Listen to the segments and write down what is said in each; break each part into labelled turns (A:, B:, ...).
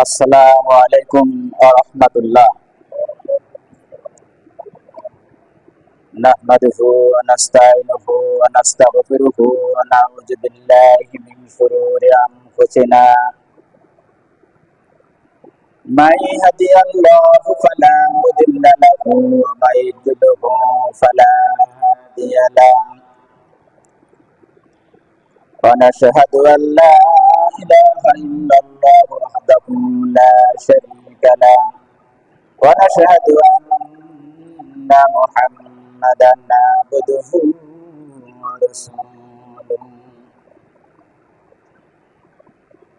A: আসসালামু আলাইকুম ওয়া রাহমাতুল্লাহ। নাহমাদুহু ওয়া নাস্তাইনুহু ওয়া নাস্তাগফিরুহু ওয়া নাউযু বিল্লাহি মিন শুরুরি আনফুসিনা মান ইয়াহদিহিল্লাহু ফালা মুদিল্লা লাহু ওয়া মান yudlilhu ফালা হাদিya lahu। ওয়া নাশহাদু আন লা ইলাহা ইল্লাল্লাহু ওয়াহদাহু লা শারীকা লাহু ونشهد أن محمدا عبده ورسوله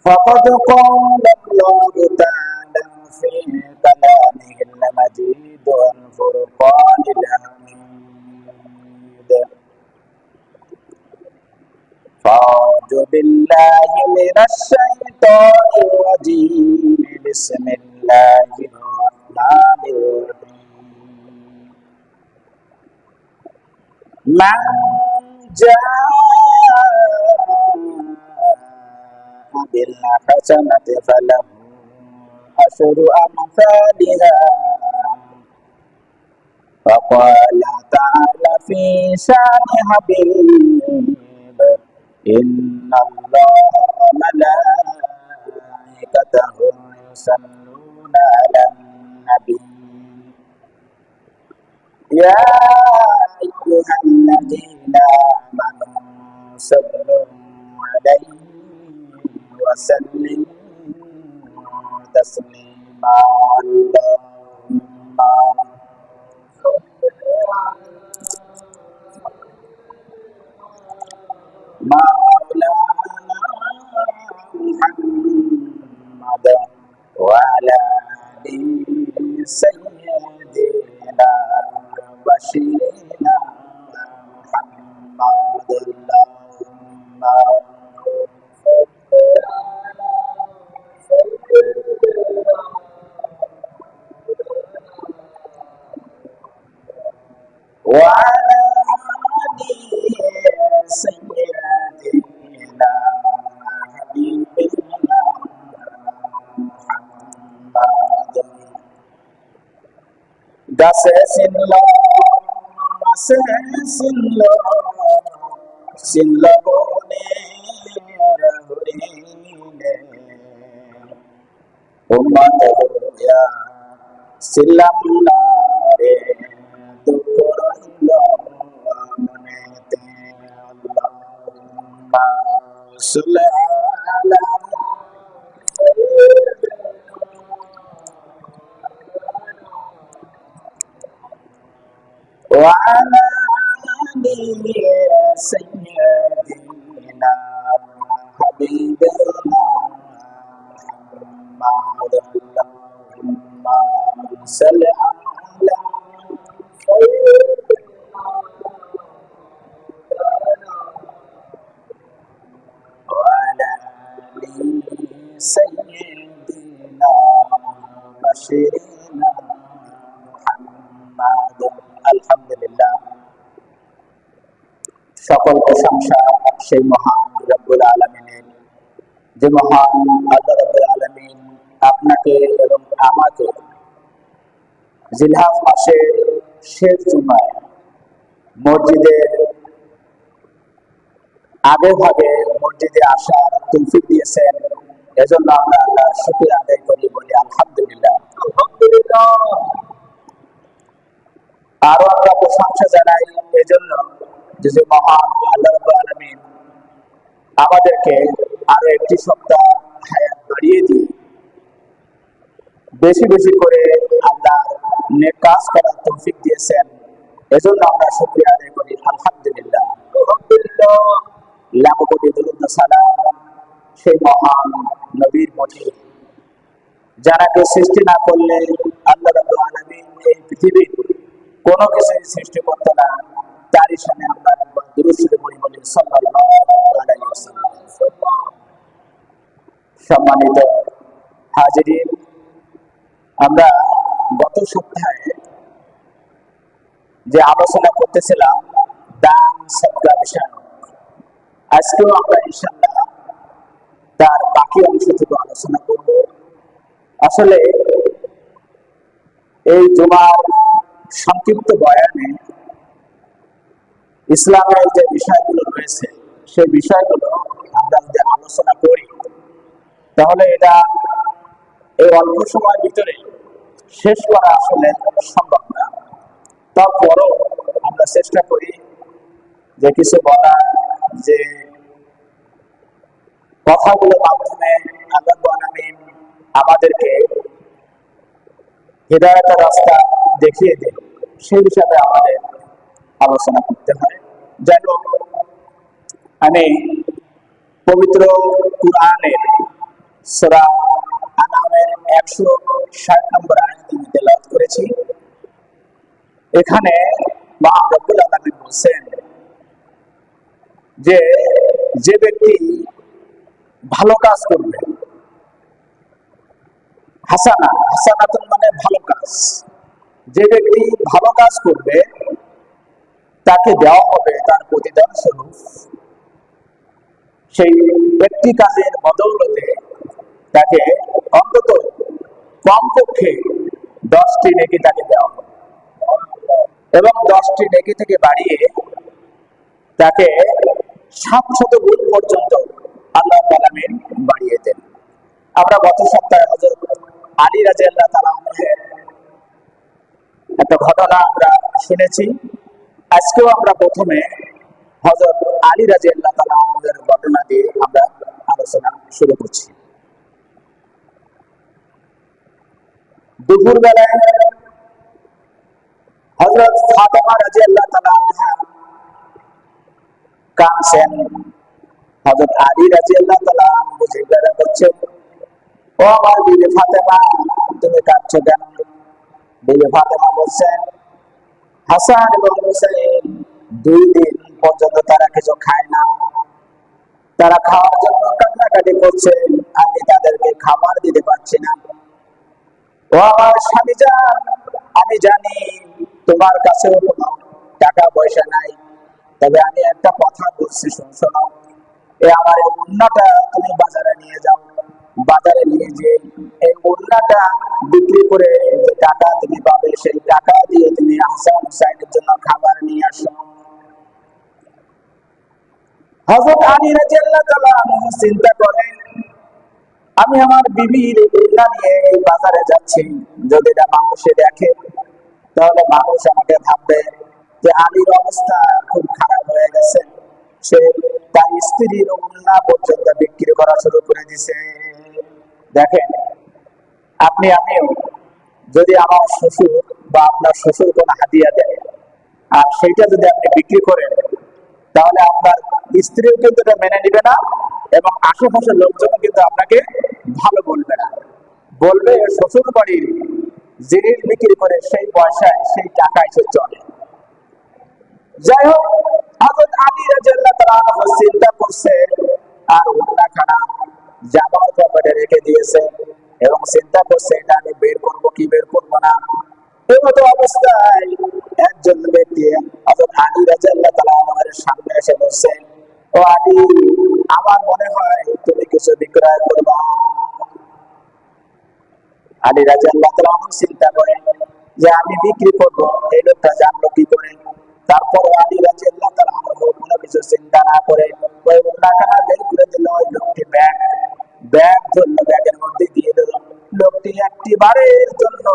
A: فقد قال الله تعالى في كلامه المجيد والفرقان الحميد فأعوذ بالله من الشيطان الرجيم بسم الله الرحمن الرحيم من جاء بالحسنة فله أشر أمثالها وقال تعالى في شان حبيب إن الله وملائكته يصلون على النبي يا أيها الذين آمنوا صلوا عليه وسلموا تسليما اللهم مولانا محمد وعلى آله سيدنا بشيرنا محمد اللهم وعلى آل سيدنا حبيبنا محمد গাছে চিনল মাছে চিনল চিনল বনে হরিণে উম্মত হইয়া ছিলাম না রে দুঃখ রইল মনেতে আল্লাহুম্মা সাল্লি আলা وعلى آل سيدنا حبيبنا محمد اللهم صل على وعلى آل سيدنا بشيرنا محمد الحمد لله সকল প্রশংসা সেই মহান রব্বুল আলামিনের, যে মহান আল্লাহ রব্বুল আলামিন আপনাকে এবং আমাকে জিলহজ মাসের শেষ জুমায় মসজিদের আগে ভাগে মসজিদে আসার তৌফিক দিয়েছেন। এজন্য আমরা আল্লাহর শুকরিয়া আদায় করি, বলি আলহামদুলিল্লাহ। আলহামদুলিল্লাহ। আরো আমরা প্রশংসা জানাই এজন্য যে মহান আল্লাহ রাব্বুল আলামিন আমাদেরকে আরো একটি সপ্তাহ হায়াত বাড়িয়ে দিয়ে বেশি বেশি করে আল্লাহর নেক কাজ করার তৌফিক দিয়েছেন। এজন্য আমরা শুকরিয়া আদায় করি আলহামদুলিল্লাহ। আলহামদুলিল্লাহ। লাখো কোটি দরুদ ও সালাম সেই মহান নবীর প্রতি, যারাকে সৃষ্টি না করলে আল্লাহ রাব্বুল আলামিন এই পৃথিবীর কোনো কিছুই সৃষ্টি করতো না। তারই সামনে আমরা দুরূদ শরীফ বলি সাল্লাল্লাহু আলাইহি ওয়াসাল্লাম। সম্মানিত হাজিরিন, আমরা গত সপ্তাহে যে আলোচনা করতেছিলাম দান সদকা বিষয়, আজকেও আমরা ইনশাআল্লাহ তার বাকি অংশ থেকে আলোচনা করব। আসলে এই জুমার সংক্ষিপ্ত বয়ানে ইসলামের যে বিষয়গুলো রয়েছে সেই বিষয়গুলো আমরা যদি আলোচনা করি তাহলে এটা এই অল্প সময়ের ভিতরে শেষ করা আসলে সম্ভব না। তারপরও আমরা চেষ্টা করি যে কিছু বলার, যে কথাগুলোর মাধ্যমে আল্লাহ আমিন আমাদেরকে হিদায়াতের রাস্তা দেখিয়ে দেন, সেই হিসাবে আমাদের আলোচনা করতে হয়। যাই হোক, আমি পবিত্র কুরআনের সূরা আনামের 160 নম্বর আয়াত আমি তেলাওয়াত করেছি। এখানে মহান রব্বুল আলামিন বলেন যে যে ব্যক্তি ভালো কাজ করবে, হাসানাতুন মানে ভালো কাজ, যে ব্যক্তি ভালো কাজ করবে তাকে দেওয়া হবে তার প্রতিদান স্বরূপ সেই ব্যক্তি কাজের বদৌলতে তাকে অন্তত কমপক্ষে 10টি নেকি তাকে দেওয়া হবে এবং 10টি নেকি থেকে বাড়িয়ে তাকে 700 গুণ পর্যন্ত আল্লাহ আমিন বাড়িয়ে দেন। আমরা গত সপ্তাহে হযরত আলী রাদিয়াল্লাহু তাআলা আনহুর একটা ঘটনা আমরা শুনেছি। আজকেও আমরা প্রথমে হযরত আলী রাদিয়াল্লাহু তাআলা আনহুর ঘটনা দিয়ে আমরা আলোচনা শুরু করছি। দুপুর বেলায় হযরত ফাতেমা রাদিয়াল্লাহু তাআলা আনহা কাঁদছেন। হযরত আলী রাদিয়াল্লাহু তাআলা আনহু জিজ্ঞাসা করছেন, ও আমার বিবি ফাতেমা, তুমি কাঁদছো কেন? বিবি ফাতেমা বলছেন, হাসান এবং হুসাইন 2 দিন পর্যন্ত তারা কিছু খায় না, তারা খাওয়ার জন্য কান্নাকাটি করছে, আমি তাদেরকে খাবার দিতে পারছি না। ও আমার স্বামী জান, আমি জানি তোমার কাছেও কোনো টাকা পয়সা নাই, তবে আমি একটা কথা বলছি, শোনো। আমার এই ওড়নাটা তুমি বাজারে নিয়ে যাও, বাজারে নিয়ে যে এই ওড়নাটা বিক্রি করে যে টাকা তুমি পাবে সেই টাকা দিয়ে তুমি হাসান হুসাইনের জন্য খাবার নিয়ে আসো। হযরত আলী রাদিয়াল্লাহু তাআলা আনহু চিন্তা করেন, আমি আমার বিবির ওড়না নিয়ে বাজারে যাচ্ছি, যদি এটা মানুষে দেখে তাহলে মানুষ আমাকে ভাববে যে আলীর অবস্থা খুব খারাপ হয়ে গেছে, সে তার স্ত্রীর ওড়না পর্যন্ত বিক্রি করা শুরু করে দিছে। দেখেন, আমিও যদি আমার শ্বশুর বা আপনার শ্বশুর কোনো হাদিয়া দেয় আর সেইটা যদি আপনি বিক্রি করেন, তাহলে আপনার স্ত্রীও কিন্তু এটা মেনে নিবে না এবং আশেপাশের লোকজন কিন্তু আপনাকে ভালো বলবে না, বলবে শ্বশুর বাড়ির জিনিস বিক্রি করে সেই পয়সায় সেই টাকায় সে চলে। যাই হোক, হযরত আলী রাদিয়াল্লাহু তাআলা আনহু চিন্তা করছে আর ওড়নাখানা জামার পকেটে রেখে দিয়েছে এবং চিন্তা করছে এটা আমি বের করবো কি বের করবো না। এমতো অবস্থায় একজন ব্যক্তি হযরত আলী রাদিয়াল্লাহু তাআলা আনহুর সামনে এসে বলছে, ও আলী, আমার মনে হয় তুমি কিছু বিক্রয় করবা। আলী রাদিয়াল্লাহু তাআলা আনহু চিন্তা করেন যে আমি বিক্রি করব, এই লোকটা জানলো কি করে। তারপর আলী রাদিয়াল্লাহু তাআলা আনহু কোনো কিছু চিন্তা না করে ওই টাকাটা বের করে দিল। ওই লোকটি ব্যাগ ধরলো, ব্যাগের মধ্যে দিয়ে দিল। লোকটি একটিবারের জন্য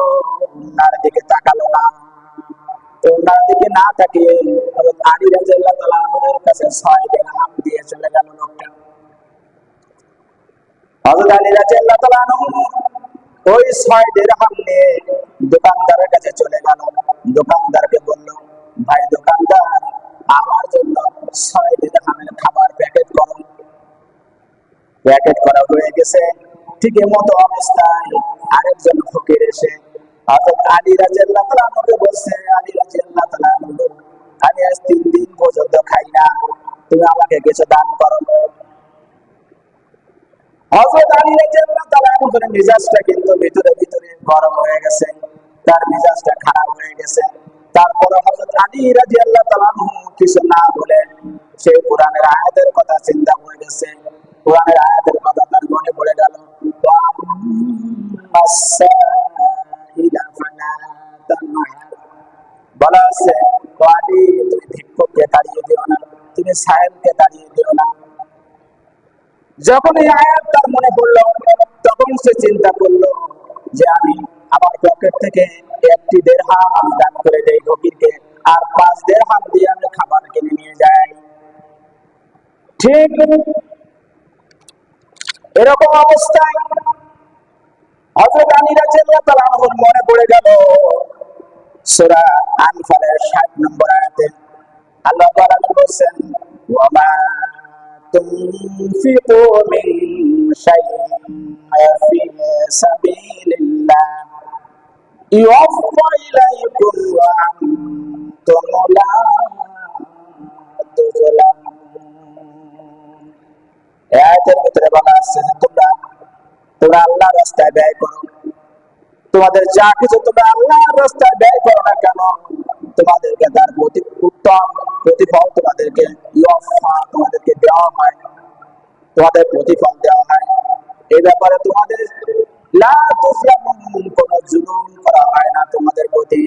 A: ওনার দিকে তাকালো না। ওনার দিকে না তাকিয়ে আলী রাদিয়াল্লাহু তাআলা আনহুর কাছে 6 দিরহাম দিয়ে চলে গেল লোকটা। হযরত আলী রাদিয়াল্লাহু তাআলা আনহু ওই 6 দিরহাম নিয়ে দোকানদারের কাছে চলে গেল। দোকানদারকে বলল, ভাই দোকানদার, আমার জন্য 6 দিরহামের খাবার প্যাকেট করো। প্যাকেট করা হয়ে গেছে। ঠিক এমতো অবস্থায় আরেকজন ফকির এসে হযরত আলী রাদিয়াল্লাহু তাআলা আনহুকে বলছে, আলী রাদিয়াল্লাহু তাআলা আনহু, আমি আজ 3 দিন পর্যন্ত খাই না, তুমি আমাকে কিছু দান করো। হযরত আলী রাদিয়াল্লাহু তাআলা আনহুর মেজাজটা কিন্তু ভিতরে ভিতরে গরম হয়ে গেছে, তার মেজাজটা খারাপ হয়ে গেছে। তারপর হযরত আলী রাদিয়াল্লাহু তাআলা আনহু কিছু না বলে সেই কোরআনের আয়াতের কথা চিন্তা করে গেছে। কোরআনের আয়াতের কথা তার মনে পড়ে গেল, السائل فلا تنهر। বলা আছে আলী তুমি ভিক্ষুককে তাড়িয়ে দিও না, তুমি সাহেবকে তাড়িয়ে দিও না। যখন এই আয়াত তার মনে পড়লো তখন সে চিন্তা করলো যে আমি আমার পকেট থেকে একটি দিরহাম আমি দান করে দেই ফকিরকে, আর 5 দিরহাম দিয়ে আমি খাবার কিনে নিয়ে যাই। ঠিক এরকম অবস্থায় হযরত আলী রাদিয়াল্লাহু তাআলা আনহুর মনে পড়ে গেল সূরা আনফালের 60 নম্বর আয়াতে আল্লাহ তাআলা বলেছেন, ওয়া মা তুনফিকু মিন শাইইন ফি সাবিলিল্লাহ ইউওয়াফা ইলাইকুম ওয়া আনতুম লা তুযলামুন। এই আয়াতের ভিতরে বলা আছে যে তোমরা আল্লাহর রাস্তায় ব্যয় করো, তোমাদের যা কিছু তোমরা আল্লাহর রাস্তায় ব্যয় করো না কেন তোমাদেরকে তার উত্তম প্রতিফল তোমাদেরকে তোমাদেরকে দেওয়া হয়, তোমাদের প্রতিফল দেওয়া হয়। এই ব্যাপারে তোমাদের লা তুযলামুন কোনো জুলুম করা হয় না তোমাদের প্রতি।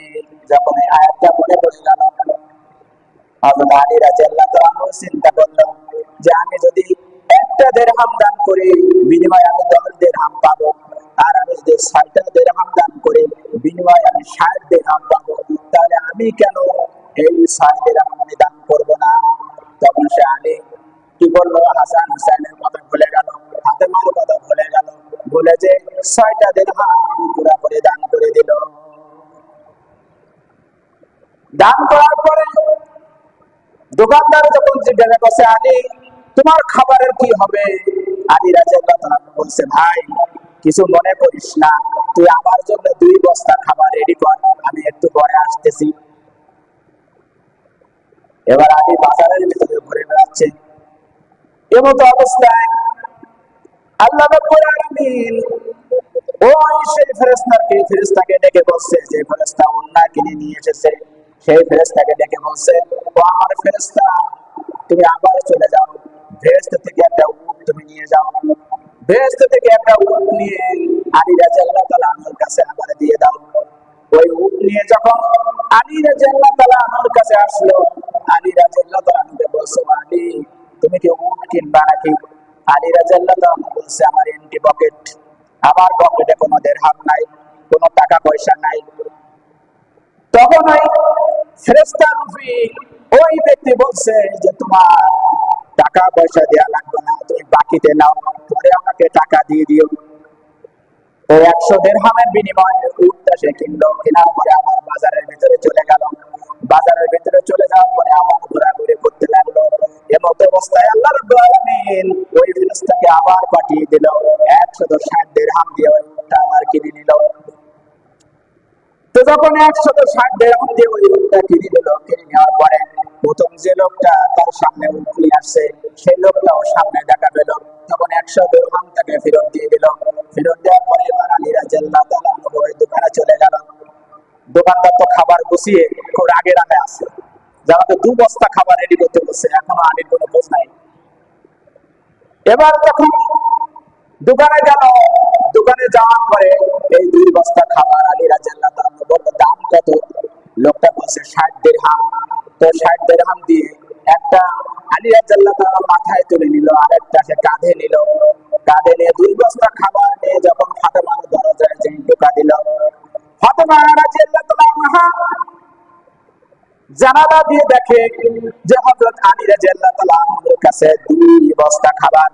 A: যখন এই আয়াতটা মনে পড়ে গেল হযরত আলী রাদিয়াল্লাহু তাআলা চিন্তা করলেন যে আমি যদি একটা দিরহাম দান করি বিনিময়ে আমি 10 দিরহাম পাবো, আর আমি যদি 6টা দিরহাম দান করি বিনিময়ে আমি 60 দিরহাম পাবো, তাহলে আমি কেন এই 6 দিরহাম আমি দান করব না? তখন সে আলী কি বললো, হাসান হুসাইনের কথা ভুলে গেল, ফাতেমার কথা ভুলে গেল, বলে যে 6টা দিরহাম পুরা করে দান করে দিল। দান করার পরে দোকানদার যখন জিজ্ঞাসা করছে আলী তোমার খাবারের কি হবে, আলী রাদিয়াল্লাহু তাআলা বলছে, ভাই কিছু মনে করিস না, তুই আমার জন্য 2 বস্তা খাবার রেডি কর, আমি একটু পরে আসতেছি। এবার আলী বাজারের ভিতরে ঘুরে বেড়াচ্ছে। এমতো অবস্থায় আল্লাহ রাব্বুল আলামিন ওই সেই ফেরেশতাকে ডেকে বলছে, যে ফেরেশতা ওন্না কিনে নিয়ে এসেছে, সেই ফেরেশতাকে ডেকে বলছে, ও আমার ফেরেশতা তুমি আবার চলে যাও, বেহেশত থেকে একটা উট তুমি নিয়ে যাও, বেহেশত থেকে একটা উট নিয়ে আলী রাদিয়াল্লাহু তাআলা আনহুর কাছে আবার দিয়ে দাও। ওই উট নিয়ে যখন আলী রাদিয়াল্লাহু তাআলা আনহুর কাছে আসলো, আলী রাদিয়াল্লাহু তাআলা আনহুকে বলছে, আলী তুমি কি উট কিনবা নাকি? আলী রাদিয়াল্লাহু তাআলা বলছে, আমার এমটি পকেট, আমার পকেটে কোনো দিরহাম নাই, কোনো টাকা পয়সা নাই। তখন ওই ফেরেশতা রূপী ওই ব্যক্তি বলছে যে তোমার টাকা পয়সা দেওয়া লাগবে না, তুমি বাকিতে নাও, পরে আমাকে টাকা দিয়ে দিও। তো 100 দিরহামের বিনিময়ে উটটা সে কিনলো, কেনার পরে আমার বাজারের ভিতরে চলে গেল, বাজারের ভিতরে চলে যাওয়ার পরে আবার ঘোরাঘুরি করতে লাগলো। এমত অবস্থায় আল্লাহ রাব্বুল আলামিন ওই ফেরেশতাকে আবার পাঠিয়ে দিল, 160 দিরহাম দিয়ে ওই উটটা আবার কিনে নিল। তো যখন 160 দিরহাম দিয়ে ওই উটটা কিনে নিল, কিনে নেওয়ার পরে প্রথম যে লোকটা তার সামনে উট নিয়ে আসছে সেই লোকটাও সামনে দেখা পেল, তখন 100 দিরহাম তাকে ফেরত দিয়ে দিল। ফেরত দেওয়ার পরে এবার আলী রাদিয়াল্লাহু তাআলা আনহু ওই দোকানে চলে গেল। দোকানদার তো খাবার গুছিয়ে খুব রাগে আছে, যারা 2 বস্তা খাবার রেডি করতে বলছে, এখনো আলীর কোনো খোঁজ নাই। এবার যখন দোকানে গেল, দোকানে যাওয়ার পরে এই 2 বস্তা খাবার আলী রাদিয়াল্লাহু তাআলা বলল দাম কত? লোকটা বলছে 60 দিরহাম। তো 60 দিরহাম দিয়ে একটা আলী রাদিয়াল্লাহু তাআলা মাথায় তুলে নিল, আরেকটা সে কাঁধে নিল, কাঁধে নিয়ে 2 বস্তা খাবার নিয়ে যখন ফাতেমার দরজায় যে ঢোকা দিল, ফাতেমা রাদিয়াল্লাহু তাআলা আনহা জানালা দিয়ে দেখে যে হযরত আলী রাদিয়াল্লাহু তাআলা আনহুর কাছে 2 বস্তা খাবার।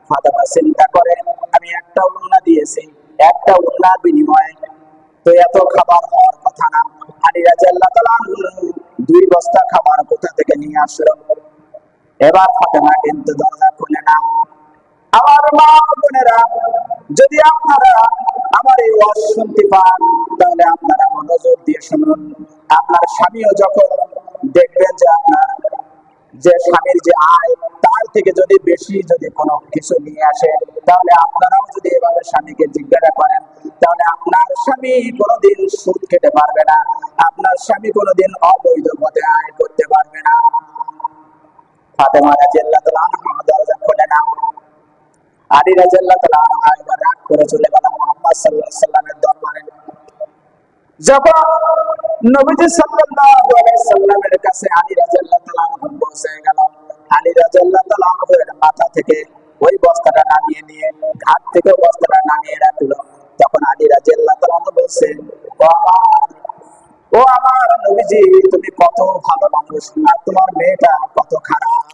A: ফাতেমা চিন্তা করে আমি একটা উন্না দিয়েছি, একটা উন্নার বিনিময়ে তো এত খাবার হওয়ার কথা না, আলী রাদিয়াল্লাহু তাআলা আনহু 2 বস্তা খাবার কোথা থেকে নিয়ে আসলো? এবার ফাতেমা কিন্তু দরজা খুলে না। আমার মা বোনেরা, যদি আপনারা আমার এই ওয়াজ শুনতে পান তাহলে আপনারা মনোযোগ দিয়ে শুনুন। আপনার স্বামীও যখন দেখবেন যে আপনার যে স্বামীর যে আয় তার থেকে যদি বেশি যদি কোনো কিছু নিয়ে আসে, তাহলে আপনারাও যদি এভাবে স্বামীকে জিজ্ঞাসা করেন, তাহলে আপনার স্বামী কোনোদিন সুদ খেতে পারবে না, আপনার স্বামী কোনোদিন অবৈধ পথে আয় করতে পারবে না। ফাতেমা রাদিয়াল্লাহু তাআলা আনহা দরজা খুলে না। আলী রাদিয়াল্লাহু তাআলা আনহা এবার রাগ করে চলে গেল। মুহাম্মদ সাল্লাল্লাহু আলাইহি ওয়াসাল্লাম যখন নবীজি সাল্লাল্লাহু আলাইহি সাল্লামের কাছে আলী রাদিয়াল্লাহু তাআলা আনহু পৌঁছে গেল, আলী রাদিয়াল্লাহু তাআলা আনহু এর মাথা থেকে ওই বস্তাটা নামিয়ে নিয়ে ঘাট থেকে বস্তাটা নামিয়ে রাখলো। তখন আলী রাদিয়াল্লাহু তাআলা আনহু বলছে, ও আমার নবীজি, তুমি কত ভালো মানুষ আর তোমার মেয়েটা কত খারাপ।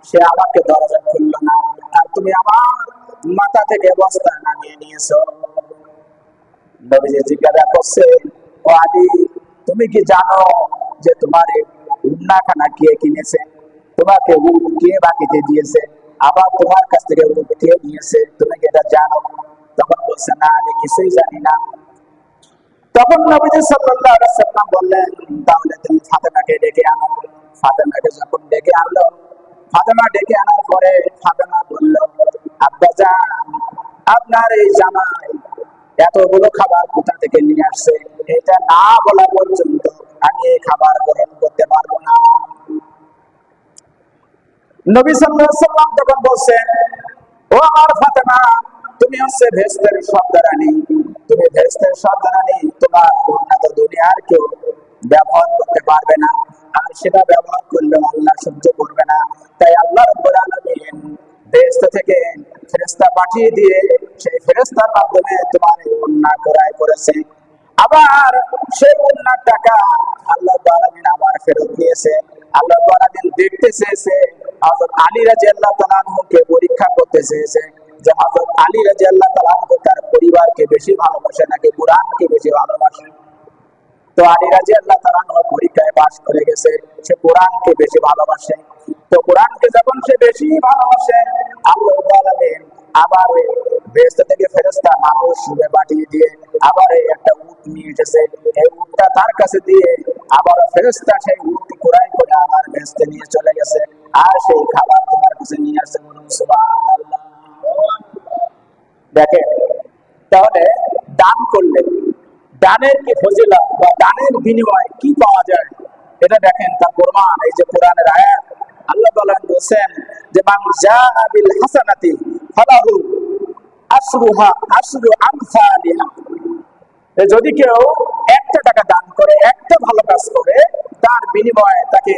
A: সে আমাকে দরজা খুললো না, আর তুমি আমার মাথা থেকে বস্তা নামিয়ে নিয়েছো। নবীজি জিজ্ঞাসা করছে, ও আলী, তুমি কি জানো যে তোমার উন্নাখানা কে কিনেছে? তোমাকে উট কে বাকিতে দিয়েছে? আবার তোমার কাছ থেকে উট কে নিয়েছে? তুমি কি এটা জানো? তখন বলছে, না, আমি কিছুই জানি না। তখন নবীজি সাল্লাল্লাহু আলাইহি সাল্লাম বললেন, তাহলে তুমি ফাতেমাকে ডেকে আনো। ফাতেমাকে যখন ডেকে আনলো, ফাতেমা ডেকে আনার পরে ফাতেমা বলল, আব্বাজান, আপনার এই জামাই এতগুলো খাবার কোথা থেকে নিয়ে আসছে? এটা না বলা পর্যন্ত আমি এই খাবার গ্রহণ করতে পারবো না। নবী সাল্লাল্লাহু আলাইহি সাল্লাম তখন বলছেন, ও আমার ফাতেমা, তুমি হচ্ছে ভেস্তের সর্দারানী, তুমি ভেস্তের সর্দারানী, তোমার উন্নত দুনিয়ার কেউ ব্যবহার করতে পারবে না, আর সেটা ব্যবহার করলে আল্লাহ সহ্য করবে না। তাই আল্লাহ রাব্বুল আলামিন ভেস্ত থেকে ফেরেশতা পাঠিয়ে দিয়ে সেই ফেরেশতার মাধ্যমে তোমার উন্নাত ক্রয় করেছে। আবার সেই উন্নাত টাকা আল্লাহ আলামিন আবার ফেরত নিয়েছে। আল্লাহ আলামিন দেখতে চেয়েছে, হযরত আলী রাদিয়াল্লাহু তাআলা আনহুকে পরীক্ষা করতে চেয়েছে যে হযরত আলী রাদিয়াল্লাহু তাআলা আনহু তার পরিবারকে বেশি ভালোবাসে নাকি কুরআনকে বেশি ভালোবাসে। তো আলী রাদিয়াল্লাহু তাআলা আনহু পরীক্ষায় পাস করে গেছে, সে কোরআনকে বেশি ভালোবাসে। তো কোরআনকে যখন সে বেশি ভালোবাসে, আল্লাহ আলামিন আবার ওই বেহেশত থেকে ফেরেশতা মানুষ রূপে পাঠিয়ে দিয়ে আবার এই একটা উট নিয়ে এসেছে। এই উটটা তার কাছে দিয়ে আবার ফেরেশতা সেই উট কুরাই করে আবার বেহেশতে নিয়ে চলে গেছে, আর সেই খাবার তোমার কাছে নিয়ে আসছে। বলুন সুবহানাল্লাহ। দেখেন, তাহলে দান করলে দানের কি ফজিলত বা দানের বিনিময়ে কি পাওয়া যায়, এটা দেখেন তার প্রমাণ এই যে কোরআনের আয়াত। আল্লাহ বলছেন যে মান জাআ বিল হাসানাতি ফালাহু আশরু আমসালিহা। যদি কেউ একটা টাকা দান করে, একটা ভালো কাজ করে, তার বিনিময়ে তাকে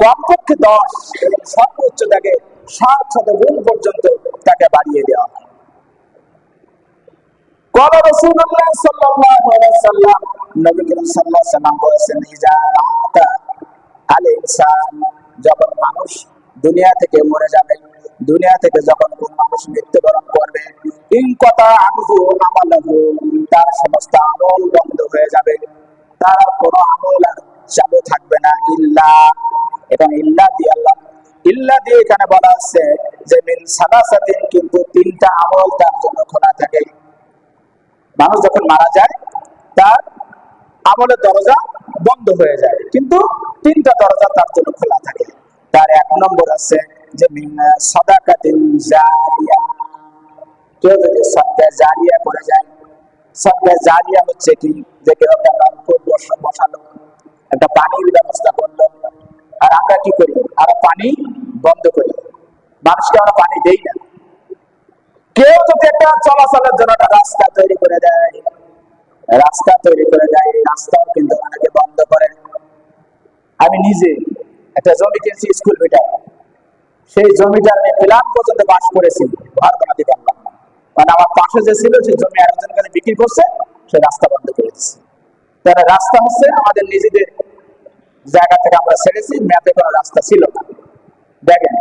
A: কমপক্ষে 10 এবং সর্বোচ্চ তাকে 700 গুণ পর্যন্ত তাকে বাড়িয়ে দেওয়া হয়। قال رسول الله صلى الله عليه وسلم, নবী করিম সাল্লাল্লাহু আলাইহি ওয়াসাল্লাম বলেছেন, ইজা মাতা আল ইনসান, যখন মানুষ দুনিয়া থেকে মরে যাবে, দুনিয়া থেকে যখন কোন মানুষ মৃত্যুবরণ করবে, ইনকাতা আনহু আমালুহু, তার সমস্ত আমল বন্ধ হয়ে যাবে, তার কোনো আমল আর চালু থাকবে না। ইল্লা, এখানে ইল্লা দিয়ে এখানে বলা আছে যে মিন সালাসাতিন, কিন্তু 3টা আমল তার জন্য খোলা থাকে। মানুষ যখন মারা যায় তার আমলের দরজা বন্ধ হয়ে যায়, কিন্তু 3টা দরজা তার জন্য খোলা থাকে। তার 1 নম্বর আছে যে সাদাকাতিন জারিয়া, কেউ যদি সাদকা জারিয়া করে যায়। সাদকা জারিয়া হচ্ছে কি, যে কেউ একটা নলকূপ বসালো, একটা পানির ব্যবস্থা করলো, আর আমরা কি করি, আর পানি বন্ধ করি, মানুষকে আমরা পানি দেই না। কেউ যদি একটা চলাচলের জন্য একটা রাস্তা তৈরি করে দেয়, রাস্তাও কিন্তু অনেকে বন্ধ করে। আমি নিজে একটা জমি কিনছি স্কুল ভিটায়, সেই জমিটা আমি প্ল্যান পর্যন্ত বাস করেছি, ঘর বানাতে পারলাম না, মানে আমার পাশে যে ছিল সেই জমি আরেকজন কাছে বিক্রি করছে, সে রাস্তা বন্ধ করে দিচ্ছে। তাহলে রাস্তা হচ্ছে আমাদের নিজেদের জায়গা থেকে আমরা ছেড়েছি, ম্যাপে কোনো রাস্তা ছিল না। দেখেন,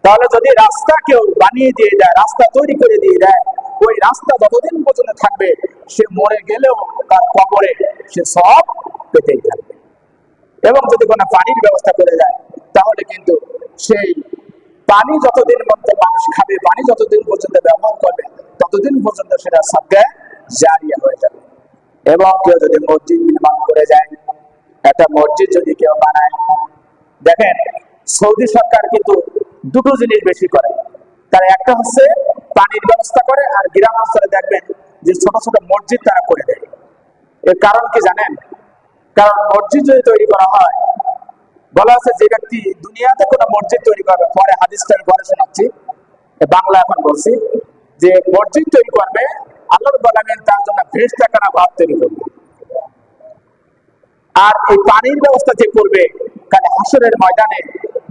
A: তাহলে যদি রাস্তা কেউ বানিয়ে দিয়ে দেয়, রাস্তা তৈরি করে দিয়ে দেয়, ওই রাস্তা যতদিন পর্যন্ত থাকবে, সে মরে গেলেও তার কবরে সে সব পেতেই থাকবে। এবং যদি কোনো পানির ব্যবস্থা করে দেয়, তাহলে কিন্তু সেই পানি যতদিন পর্যন্ত মানুষ খাবে, পানি যতদিন পর্যন্ত ব্যবহার করবে, ততদিন পর্যন্ত সেটা সাদকা জারিয়া হয়ে যাবে। এবং কেউ যদি মসজিদ নির্মাণ করে যায়, একটা মসজিদ যদি কেউ বানায়, দেখেন সৌদি সরকার কিন্তু 2টো জিনিস বেশি করে। তার একটা হচ্ছে পানির ব্যবস্থা করে, আর গ্রাম অঞ্চলে দেখবেন যে ছোট ছোট মসজিদ তারা করে দেয়। এর কারণ কি জানেন? কারণ মসজিদ যদি তৈরি করা হয়, বলা আছে যে ব্যক্তি দুনিয়াতে কোনো মসজিদ তৈরি করবে, পরে হাদিসটা পরে শোনাচ্ছি, বাংলা এখন বলছি, যে মসজিদ তৈরি করবে, আল্লাহ রাব্বুল আলামিন তার জন্য ফেরেশতাখানা ঘর তৈরি করবে। আর এই পানির ব্যবস্থা যে করবে, কারণ হাসরের ময়দানে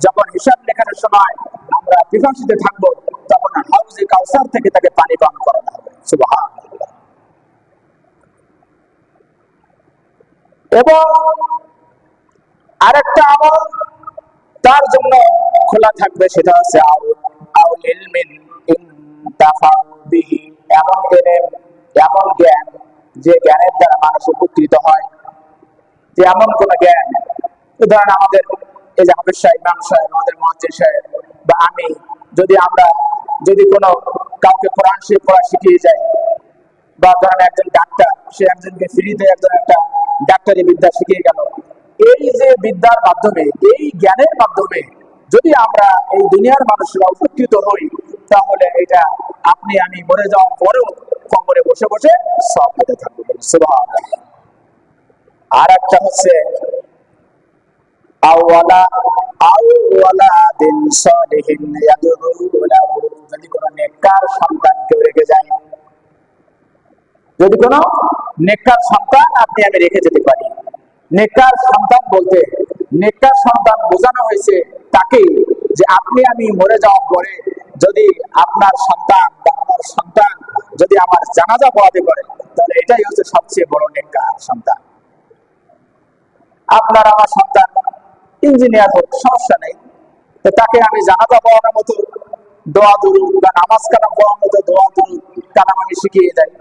A: যখন হিসাব লেখানোর সময় আমরা বিভাসিত থাকবো, তখন হাউজে কাউসার থেকে তাকে পানি পান করানো হবে। সুবহানাল্লাহ। এবং আরেকটা আমল তার জন্য খোলা থাকবে, সেটা হচ্ছে এমন জ্ঞান যে জ্ঞানের দ্বারা মানুষ উপকৃত হয়। যে এমন কোন জ্ঞান, ধরেন আমাদের এই যে হাফেজ সাহেব, ইমাম সাহেব, আমাদের মুয়াজ্জিন সাহেব বা আমি, যদি কোনো কাউকে কোরআন শরীফ পড়া শিখিয়ে যাই, বা ধরেন একজন ডাক্তার, সে একজনকে ফ্রিতে একজন একটা ডাক্তারি বিদ্যা শিখিয়ে গেল, এই যে বিদ্যার মাধ্যমে, এই জ্ঞানের মাধ্যমে যদি আমরা এই দুনিয়ার মানুষরা উপকৃত হই, তাহলে এটা আপনি আমি মরে যাওয়ার পরেও কবরে বসে বসে সব পেতে থাকবো। সুবহানাল্লাহ। আর একটা হচ্ছে যদি কোনো নেককার সন্তান কেউ রেখে যায়, যদি কোনো নেককার সন্তান আপনি আমি রেখে যেতে পারি। নেককার সন্তান বলতে, নেককার সন্তান বোঝানো হয়েছে তাকে যে আপনি আমি মরে যাওয়ার পরে যদি আপনার সন্তান বা আমার সন্তান যদি আমার জানাজা পড়াতে পারে, তাহলে এটাই হচ্ছে সবচেয়ে বড় নেককার সন্তান। আপনার আমার সন্তান ইঞ্জিনিয়ার হোক, সমস্যা নেই, তো তাকে আমি জানাজা পড়ানোর মতো দোয়া দুরূদ বা নামাজ কালাম পড়ানোর মতো দোয়া দুরূদ কালাম আমি শিখিয়ে যাই।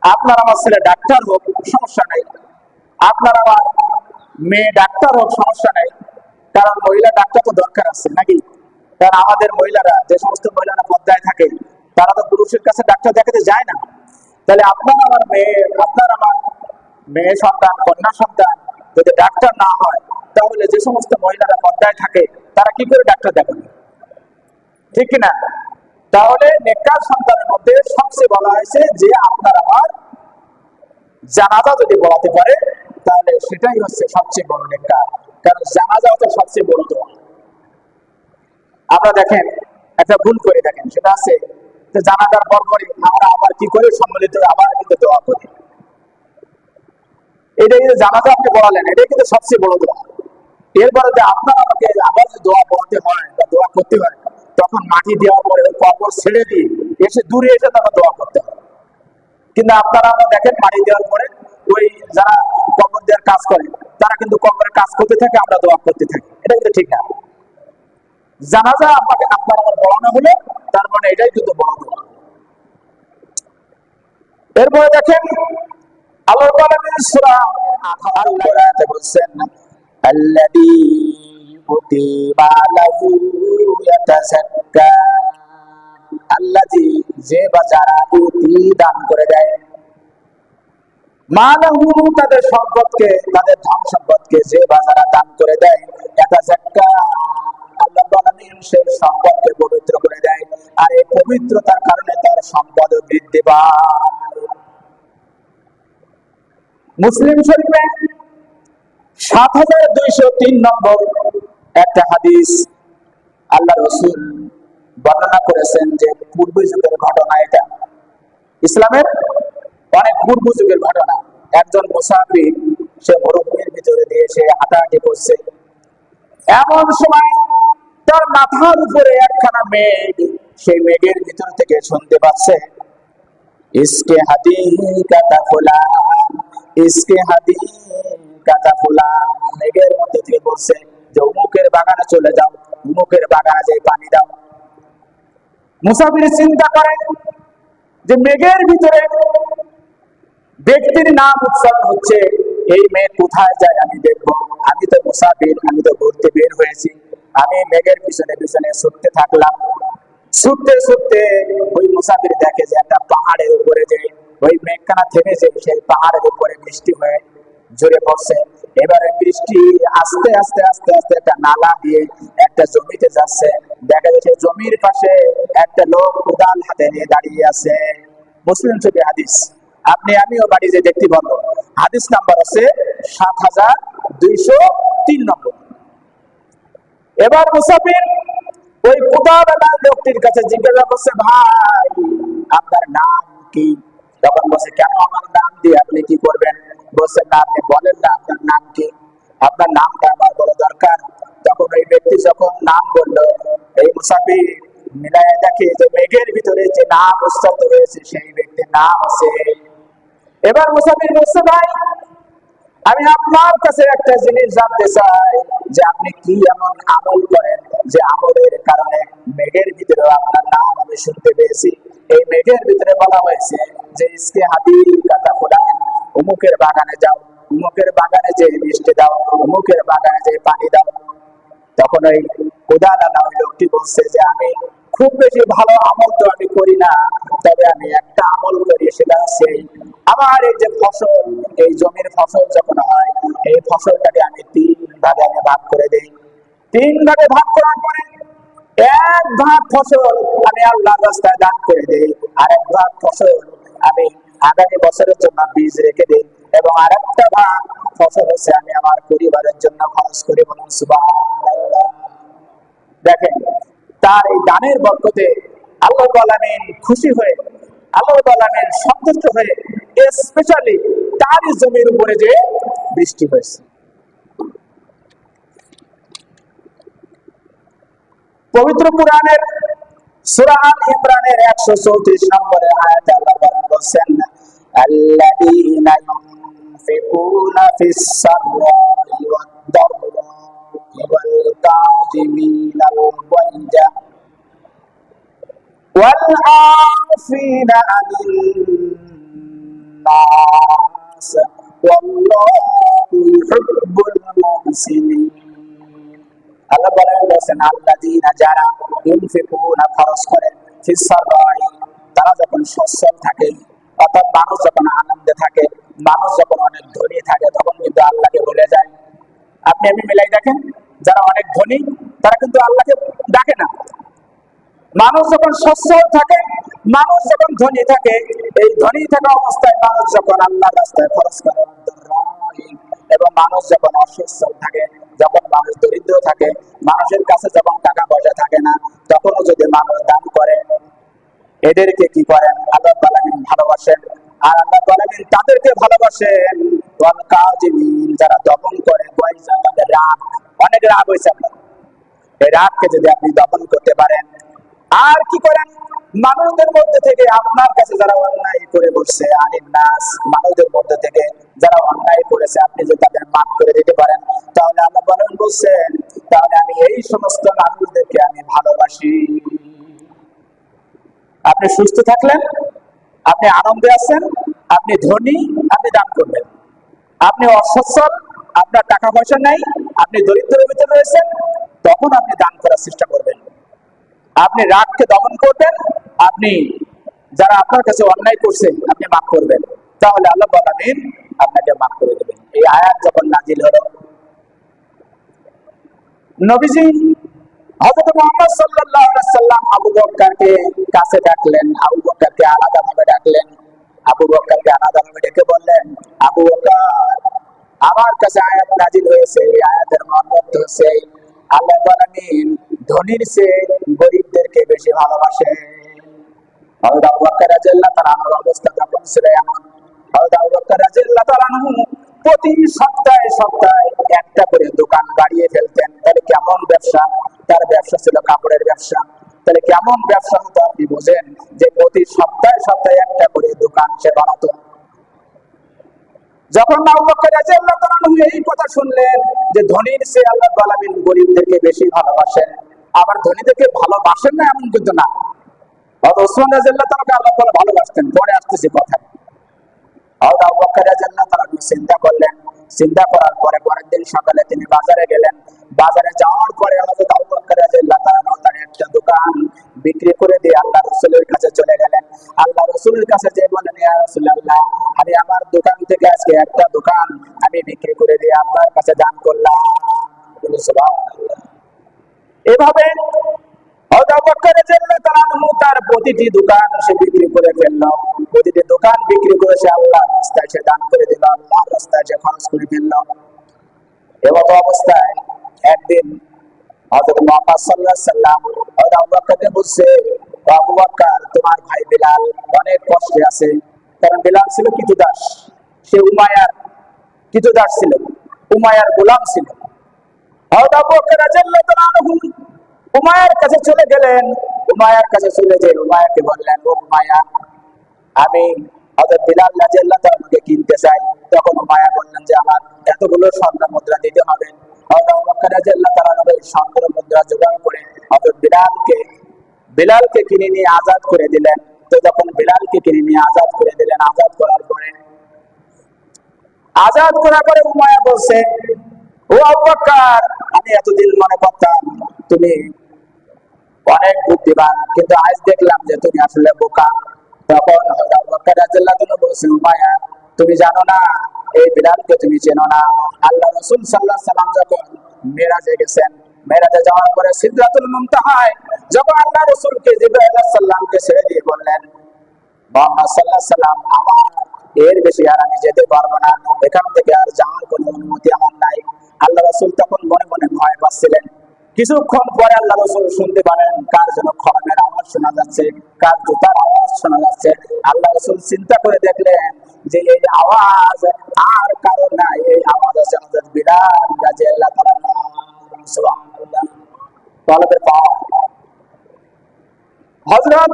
A: আপনার আমার ছেলে ডাক্তার হোক, সমস্যা নেই, আপনার আমার মেয়ে ডাক্তার হোক, সমস্যা নেই, কারণ মহিলা ডাক্তার তো দরকার আছে নাকি? কারণ আমাদের মহিলারা, যে সমস্ত মহিলারা পর্দায় থাকে, তারা তো পুরুষের কাছে ডাক্তার দেখাতে যায় না। তাহলে আপনার আমার মেয়ে সন্তান, কন্যা সন্তান যদি ডাক্তার না হয়, তাহলে যে সমস্ত মহিলারা পর্দায় থাকে তারা কি করে ডাক্তার দেখাবে? ঠিক কিনা? তাহলে নেককার সন্তানের মধ্যে সবচেয়ে বলা হয়েছে যে আপনার আমার জানাজা যদি পড়াতে পারে, তাহলে সেটাই হচ্ছে সবচেয়ে বড় নেককার। কারণ জানাজা হচ্ছে সবচেয়ে বড় দোয়া। আমরা দেখেন একটা ভুল করে দেখেন, সেটা আছে যে জানাজার পরপরই আমরা আবার কি করে সম্মিলিত আবার কিন্তু দোয়া করি। এটা কিন্তু জানাজা আপনি পড়ালেন, এটাই কিন্তু সবচেয়ে বড় দোয়া। এরপরে যে আপনার আমাকে আবার যে দোয়া পড়াতে হয় বা দোয়া করতে হয়, তখন মাটি দেওয়ার পরে ওই কবর ছেড়ে দিয়ে এসে দূরে এসে তাকে দোয়া করতে হয়। কিন্তু আপনারা আমরা দেখেন মাটি দেওয়ার পরে ওই যারা কবর দেওয়ার কাজ করে, তারা কিন্তু কবরের কাজ করতে থাকে, আমরা দোয়া করতে থাকি। এটা কিন্তু ঠিক না। জানাজা আপনাকে আপনার আমার পড়ানো হলো, তার মানে এটাই কিন্তু বড় দোয়া। এরপরে দেখেন আল্লাহ তাআলা সূরা আল-কোরআনে বলেন, আল্লাযী ইউতি মালাহু ইয়াতাযাক্কা, আল্লাযী যে বা যারা ইউতি দান করে দেয়, মালাহু তাদের সম্পদকে, তাদের ধন সম্পদকে যে বা যারা দান করে দেয়, ইয়াতাযাক্কা আল্লাহ বলেন সেই সম্পদকে পবিত্র করে দেয়, আর এই পবিত্রতার কারণে তার সম্পদ বৃদ্ধি পায়। মুসলিম শরীফে ৭২০৩ নম্বর একটা হাদিস আল্লাহ রাসূল বর্ণনা করেছেন যে পূর্ব যুগের ঘটনা। এটা ইসলামের অনেক পূর্ব যুগের ঘটনা। একজন মুসাফির, সে মরুভূমির ভিতরে দিয়ে সে হাঁটাহাঁটি করছে। এমন সময় তার মাথার উপরে একখানা মেঘ, সেই মেঘের ভিতর থেকে শুনতে পাচ্ছে, ইসকে হাদি কাতা ফুলা, ইসকে হাদি কাতা ফুলা। মেঘের মধ্যে থেকে বলছে যে অমুকের বাগানে চলে যাও, অমুকের বাগানে যে পানি দাও। মুসাফির চিন্তা করে যে মেঘের ভিতরে ব্যক্তির নাম উচ্চারণ হচ্ছে, এই মেঘ কোথায় যায় আমি দেখবো। আমি তো মুসাফির, আমি তো ঘুরতে বের হয়েছি। আমি মেঘের পিছনে পিছনে ছুটতে থাকলাম। ছুটতে ছুটতে ওই মুসাফির দেখে যে একটা পাহাড়ের উপরে যে ওই মেঘখানা থেমেছে, সেই পাহাড়ের উপরে বৃষ্টি হয়ে ঝরে পড়ছে। এবারে বৃষ্টি আস্তে আস্তে আস্তে আস্তে একটা নালা দিয়ে একটা জমিতে যাচ্ছে। দেখা যাচ্ছে জমির পাশে একটা লোক কোদাল হাতে নিয়ে দাঁড়িয়ে আছে। মুসলিম শরীফে হাদিস, আপনি আমিও বাড়ি যে দেখতে পারবো। হাদিস নাম্বার আছে ৭২০৩ নম্বর। এবার মুসাফির ওই কোদালওয়ালা লোকটির কাছে জিজ্ঞাসা করছে, ভাই আপনার নাম কি? তখন বলছে, কেন আমার নাম দিয়ে আপনি কি করবেন? বলছেন না, আপনি বলেন না আপনার নাম কি, আপনার নামটা আমার বড় দরকার। তখন ওই ব্যক্তি যখন নাম বললো, এই মুসাফির মিলায় দেখে যে মেঘের ভিতরে যে নাম উচ্চারিত হয়েছে সেই ব্যক্তির নাম আছে। এবার মুসাফির বলছে, ভাই আমি আপনার কাছে একটা জিনিস জানতে চাই যে আপনি কি এমন আমল করেন যে আমলের কারণে মেঘের ভিতরে আপনার নাম আমি শুনতে পেয়েছি। এই মেঘের ভিতরে বলা হয়েছে যে ইসকে হাদির কাটা ফুলান, অমুকের বাগানে যাও, অমুকের বাগানে যে মিষ্টি দাও, অমুকের বাগানে যে পানি দাও। তখন ওই উদাহরণ ওই লোকটি বলছে যে আমি খুব বেশি ভালো আমল তো আমি করি না, তবে আমি একটা আমল করি, সেটা হচ্ছে আমার এই যে ফসল, এই জমির ফসল যখন হয় এই ফসলটাকে আমি 3 ভাগে আমি ভাগ করে দিই। 3 ভাগে ভাগ করার পরে 1 ভাগ ফসল আমি আল্লাহর রাস্তায় দান করে দিই, আর 1 ভাগ ফসল আমি আগামী বছরের জন্য বীজ রেখে দিই, এবং আরেকটা ভাগ ফসল হচ্ছে আমি আমার পরিবারের জন্য খরচ করি। বলুন সুবহানাল্লাহ। দেখেন তার এই দানের বরকতে আল্লাহ রাব্বুল আলামিন খুশি হয়ে, আল্লাহ রাব্বুল আলামিন সন্তুষ্ট হয়ে স্পেশালি তার জমির উপরে যে বৃষ্টি হয়েছে। পবিত্র কুরআনের সূরা আল ইমরানের 134 নম্বরে আয়াতে আল্লাহ বলেন, আল্লাযীনা ইউনফিকুনা ফিস সাররাই ওয়াদ দাররাই ওয়াল কাযিমিনাল গায়জা ওয়াল আফিনা আনিন নাস ওয়াল্লাহু ইউহিব্বুল মুহসিনিন। আল্লাহ বলেন, আল্লাযীনা যারা ইউনফিকুনা খরচ করে ফিস সাররাই, তারা যখন সচ্ছল থাকে, অর্থাৎ মানুষ যখন আনন্দে থাকে, মানুষ যখন অনেক ধনী থাকে, তখন কিন্তু আল্লাহকে ভুলে যায়। আপনি আমি মিলাই দেখেন, যারা অনেক ধনী তারা কিন্তু আল্লাহকে ডাকে না। মানুষ যখন সচ্ছল থাকে, মানুষ যখন ধনী থাকে, এই ধনী থাকা অবস্থায় মানুষ যখন আল্লাহর রাস্তায় খরচ করে, এবং মানুষ যখন অসচ্ছল থাকে, যখন মানুষ দরিদ্র থাকে, মানুষের কাছে যখন টাকা পয়সা থাকে না, তখনও যদি মানুষ দান করে, এদেরকে কি করেন? আল্লাহ তাআলা ভালোবাসেন। আর আল্লাহ তাআলা তাদেরকে ভালোবাসেন ওয়াল কাযিমিন, যারা দমন করে, তাদের রাগ, অনেক রাগ হয়েছে আপনার, এই রাগকে যদি আপনি দমন করতে পারেন। আর কি করেন? মানুষদের মধ্যে থেকে আপনার কাছে যারা অন্যায় করে বসছে, আনিন নাস, মানুষদের মধ্যে থেকে যারা অন্যায় করেছে আপনি যদি তাদের মাফ করে দিতে পারেন, তাহলে আল্লাহ বলছেন, তাহলে আমি এই সমস্ত মানুষদেরকে আমি ভালোবাসি। আপনি সুস্থ থাকলেন, আপনি আনন্দে আছেন, আপনি ধনী, আপনি দান করবেন। আপনি অসচ্ছল, আপনার টাকা পয়সা নাই, আপনি দরিদ্রের ভিতরে রয়েছেন, তখন আপনি দান করার চেষ্টা করবেন। আপনি রাগকে দমন করবেন, আপনি যারা আপনার কাছে অন্যায় করছে আপনি মাফ করবেন, তাহলে আল্লাহ বলেন আপনাকে মাফ করে দেবেন। এই আয়াত যখন নাজিল হলো, নবীজি হযরত মুহাম্মদ সাল্লাল্লাহু আলাইহি সাল্লাম আবু বকরকে কাছে ডাকলেন, আবু বকরকে আলাদাভাবে ডাকলেন, আবু বকরকে আলাদাভাবে ডেকে বললেন, আবু বকর, আমার কাছে আয়াত নাজিল হয়েছে, এই আয়াতের মর্ম হচ্ছে আল্লাহ বলেন ধনীর চেয়ে গরিবদেরকে বেশি ভালোবাসে। হযরত আবু বকর রাদিয়াল্লাহু তাআলা আনহুর অবস্থা তখন ছিল এমন, হযরত আবু বকর রাদিয়াল্লাহু তাআলা আনহু প্রতি সপ্তাহে সপ্তাহে একটা করে দোকান বাড়িয়ে ফেলতেন। তাহলে কেমন ব্যবসা? তার ব্যবসা ছিল কাপড়ের ব্যবসা। তাহলে কেমন ব্যবসা হতো আপনি বোঝেন, যে প্রতি সপ্তাহে সপ্তাহে একটা করে দোকান সে বানাতো। যখন আবু বকর রাদিয়াল্লাহু তাআলা আনহু এই কথা শুনলেন যে ধনীর চেয়ে আল্লাহ তাআলা গরিবদেরকে বেশি ভালোবাসেন, আবার ধনীদেরকে ভালোবাসেন না এমন কিন্তু না। হযরত ওসমান রাদিয়াল্লাহু তাআলা আল্লাহ তাআলা ভালোবাসতেন, পরে আসতেছে কথা। হযরত আবু বকর রাদিয়াল্লাহু তাআলা চিন্তা করলেন, চিন্তা করার পরে পরের দিন সকালে তিনি বাজারে গেলেন। বাজারে যাওয়ার পরে হযরত আবু বকর রাদিয়াল্লাহু তাআলা তার একটা দোকান বিক্রি করে দিয়ে আল্লাহ রাসূলের কাছে চলে গেলেন। আল্লাহ রাসূলের কাছে যে বললেন, ইয়া রাসূলুল্লাহ, আমি আমার দোকান থেকে আজকে একটা দোকান আমি বিক্রি করে দিয়ে আপনার কাছে দান করলাম। সুবহানাল্লাহ। এভাবে হযরত আবু বকর রাদিয়াল্লাহু তাআলা তার প্রতিটি দোকান সে বিক্রি করে ফেলল, প্রতিটি দোকান বিক্রি করে সে আল্লাহর রাস্তায় সে দান করে দিল, আল্লাহর রাস্তায় সে খরচ করে ফেলল। এমত অবস্থায় একদিন হযরত মুহাম্মদ সাল্লাল্লাহু আলাইহি সাল্লাম হযরত আবু বকরকে বলছে, আবু বকর, তোমার ভাই বিলাল অনেক কষ্টে আছে। কারণ বিলাল ছিল কৃতদাস, সে উমাইয়ার কৃতদাস ছিল, উমাইয়ার গোলাম ছিল। হযরত আবু বকর রাদিয়াল্লাহু তাআলা আনহু উমাইয়ার কাছে চলে গেলেন। উমাইয়ার কাছে চলে যেয়ে উমাইয়াকে বললেন, ও উমাইয়া, আমি হযরত বিলাল রাদিয়াল্লাহু তাআলা আমাকে কিনতে চাই। তখন উমাইয়া বললেন যে আমার এতগুলো স্বর্ণ মুদ্রা দিতে হবে। হযরত আবু বকর রাদিয়াল্লাহু তাআলা স্বর্ণ মুদ্রা জোগাড় করে হযরত বিলালকে কিনে নিয়ে আজাদ করে দিলেন। তো যখন বিলালকে কিনে নিয়ে আজাদ করে দিলেন, আজাদ করার পরে উমাইয়া বলছে, ও আবু বকর, আমি এতদিন মনে করতাম তুমি অনেক বুদ্ধিমান, কিন্তু আজ দেখলাম যে তুমি আসলে বোকা। তখন আবু বকর রাদিয়াল্লাহু তাআলা বলছে, উমাইয়া, তুমি জানো না, এই বিলালকে তুমি চেনো না। আল্লাহ রাসূল সাল্লাল্লাহু আলাইহি সাল্লাম যখন মেরাজে গেছেন, মেরাজে যাওয়ার পরে সিদরাতুল মুনতাহায় যখন আল্লাহ রাসূলকে জিবরাইল আলাইহিস সালামকে ছেড়ে দিয়ে বললেন, মুহাম্মদ সাল্লাল্লাহু আলাইহি সাল্লাম, আমার এর বেশি আর আমি যেতে পারবো না, এখান থেকে আর যাওয়ার কোনো অনুমতি আমার নাই। আল্লাহ রাসূল তখন মনে মনে ভয় পাচ্ছিলেন। কিছুক্ষণ পরে আল্লাহ রাসূল শুনতে পারেন কার যেন খড়মের আওয়াজ শোনা যাচ্ছে, কার জুতার আওয়াজ শোনা যাচ্ছে। আল্লাহ রাসূল চিন্তা করে দেখলেন যে এই আওয়াজ আর কারো নাই, এই আওয়াজ হচ্ছে হযরত বিলাল রাদিয়াল্লাহু তাআলা। সুবহানাল্লাহ। তলবে পাও হযরত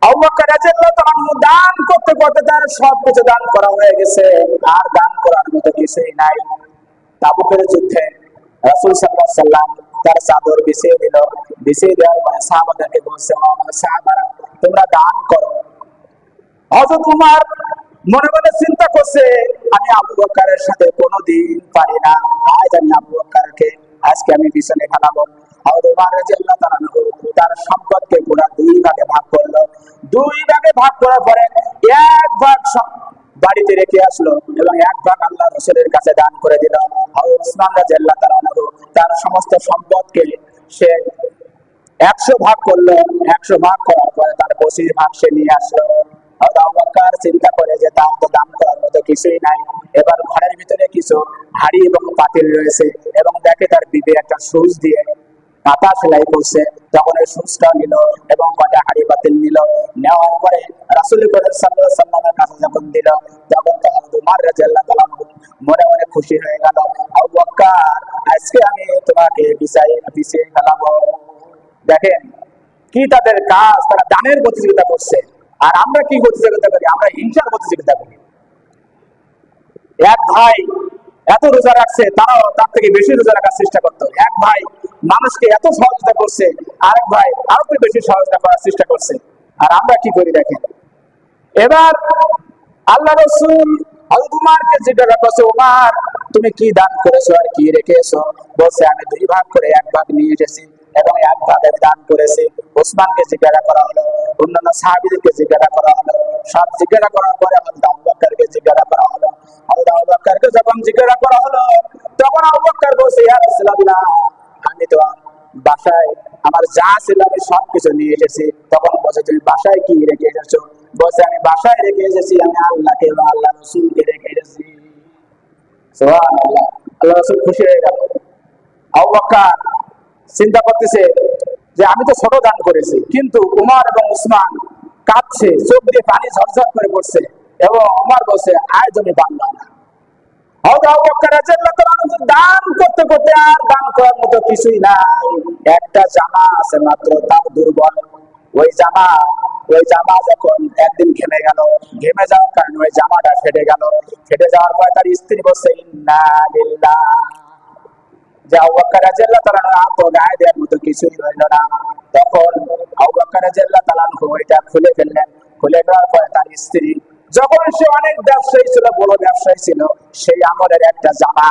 A: আবু বকর রাদিয়াল্লাহু তাআলা দান করতে করতে তার সবকিছু দান করা হয়ে গেছে, আর দান করার মতো কিছুই নাই। তাবুকের যুদ্ধে রাসূল সাল্লাল্লাহু আলাইহি সাল্লাম তার চাদর বিছিয়ে দিল। বিছিয়ে দেওয়ার পরে সাহাবাদেরকে বলছে, সাহাবারা, তোমরা দান করো। হযরত উমর মনে মনে চিন্তা করছে, আমি আবু বকরের সাথে কোনোদিন পারি না, আজ আমি আবু বকরকে আজকে আমি পিছনে ফেলাবো। হযরত উমর রাদিয়াল্লাহু তাআলা তার সম্পদকে পুরো দুই ভাগে ভাগ করলো। দুই ভাগে ভাগ করার পরে এক ভাগ বাড়িতে রেখে আসলো এবং এক ভাগ আল্লাহ রাসূলের কাছে দান করে দিল। হযরত উসমান রাদিয়াল্লাহু তাআলা তার সমস্ত সম্পদকে সে 100 ভাগ করলো। 100 ভাগ করার পরে তার 25 ভাগ সে নিয়ে আসলো। হযরত আবু বকর চিন্তা করে যে তার তো দান করার মতো কিছুই নাই। এবার ঘরের ভিতরে কিছু হাড়ি এবং পাতিল রয়েছে এবং দেখে তার বিবি একটা সুচ দিয়ে কাঁথা সেলাই করছে। তখন এই সুচটা নিল এবং কটা হাড়ি পাতিল নিল। নেওয়ার পরে রাসূল করিম সাল্লাল্লাহু আলাইহি ওয়াসাল্লামের কাছে যখন দিল, তখন উমর রাদিয়াল্লাহু তাআলা মনে মনে খুশি হয়ে গেল, আবু বকর, আজকে আমি তোমাকে বিছিয়ে ফেলাবো। দেখেন কি তাদের কাজ, তারা দানের প্রতিযোগিতা করছে। আর আমরা কি প্রতিযোগিতা করি? আমরা হিংসার প্রতিযোগিতা করি। এক ভাই এত রোজা রাখছে, তারাও তার থেকে বেশি রোজা রাখার চেষ্টা করতো। এক ভাই মানুষকে এত সহযোগিতা করছে, আরেক ভাই আরো বেশি সহযোগিতা করার চেষ্টা করছে। আর আমরা কি করি দেখেন। এবার আল্লাহ রাসূল হযরত উমরকে জিজ্ঞাসা করছে, উমর, তুমি কি দান করেছো আর কি রেখে এসো? বলছে, আমি দুই ভাগ করে এক ভাগ নিয়ে এসেছি এবং এক ভাগ আমি দান করেছি। ওসমানকে জিজ্ঞাসা করা হলো, অন্যান্য সাহাবীদেরকে জিজ্ঞাসা করা হলো। সব জিজ্ঞাসা করার পরে হযরত আবু বকরকে জিজ্ঞাসা করা হলো। হযরত আবু বকরকে যখন জিজ্ঞাসা করা হলো, তখন আবু বকর বলছে, ইয়া রাসূলুল্লাহ, আমি তো বাসায় আমার যা ছিল আমি সবকিছু নিয়ে এসেছি। তখন বলছে, তুমি বাসায় কি রেখে এসেছো? বলছে, আমি বাসায় রেখে এসেছি, আমি আল্লাহকে এবং আল্লাহ রাসূলকে রেখে এসেছি। সুবহানাল্লাহ। আল্লাহ রাসূল খুশি হয়ে গেল। আবু বকর চিন্তা করতেছে যে আমি তো ছোট দান করেছি, কিন্তু উমর এবং উসমান কাঁদছে, চোখ দিয়ে পানি ঝরঝর করে পড়ছে এবং উমর বলছে, আজ আমি পারলাম না। হযরত আবু বকর রাদিয়াল্লাহু তাআলা দান করতে করতে আর দান করার মতো কিছুই নাই। একটা জামা আছে মাত্র, তাও দুর্বল। ওই জামা যখন একদিন ঘেমে গেল, ঘেমে যাওয়ার কারণে ওই জামাটা ফেটে গেল। ফেটে যাওয়ার পর তার স্ত্রী বলছে, ইন্না লিল্লাহ। যে আবু বকর রাদিয়াল্লাহু তাআলা তো গায়ে দেওয়ার মতো কিছুই রইল না। তখন আবু বকর রাদিয়াল্লাহু তাআলা ওইটা খুলে ফেললেন। খুলে দেওয়ার পরে তার স্ত্রী, যখন সে অনেক ব্যবসায়ী ছিল, বড় ব্যবসায়ী ছিল, সেই আমলের একটা জামা